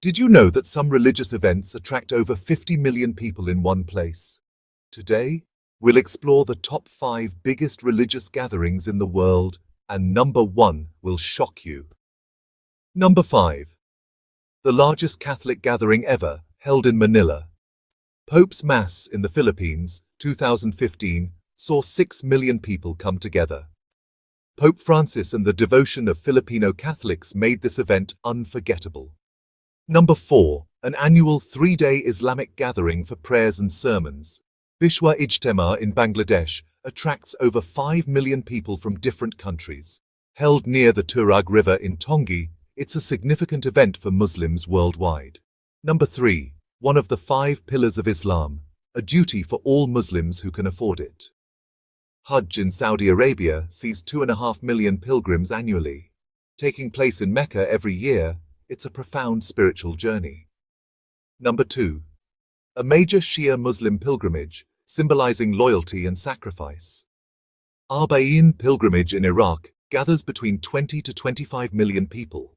Did you know that some religious events attract over 50 million people in one place? Today, we'll explore the top 5 biggest religious gatherings in the world, and number 1 will shock you. Number 5. The largest Catholic gathering ever, held in Manila. Pope's Mass in the Philippines, 2015, saw 6 million people come together. Pope Francis and the devotion of Filipino Catholics made this event unforgettable. Number 4. An annual 3-day Islamic gathering for prayers and sermons. Bishwa Ijtema in Bangladesh attracts over 5 million people from different countries. Held near the Turag River in Tongi, it's a significant event for Muslims worldwide. Number 3. One of the 5 pillars of Islam, a duty for all Muslims who can afford it. Hajj in Saudi Arabia sees 2.5 million pilgrims annually. Taking place in Mecca every year, it's a profound spiritual journey. Number 2. A major Shia Muslim pilgrimage, symbolizing loyalty and sacrifice. Arba'in pilgrimage in Iraq gathers between 20 to 25 million people.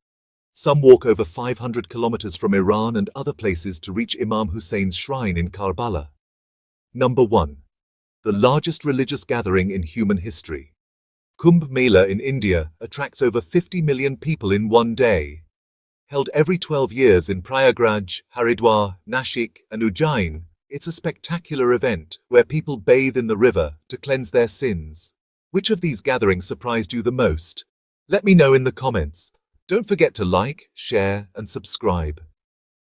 Some walk over 500 kilometers from Iran and other places to reach Imam Hussein's shrine in Karbala. Number 1. The largest religious gathering in human history. Kumbh Mela in India attracts over 50 million people in one day. Held every 12 years in Prayagraj, Haridwar, Nashik, and Ujjain, it's a spectacular event where people bathe in the river to cleanse their sins. Which of these gatherings surprised you the most? Let me know in the comments. Don't forget to like, share, and subscribe.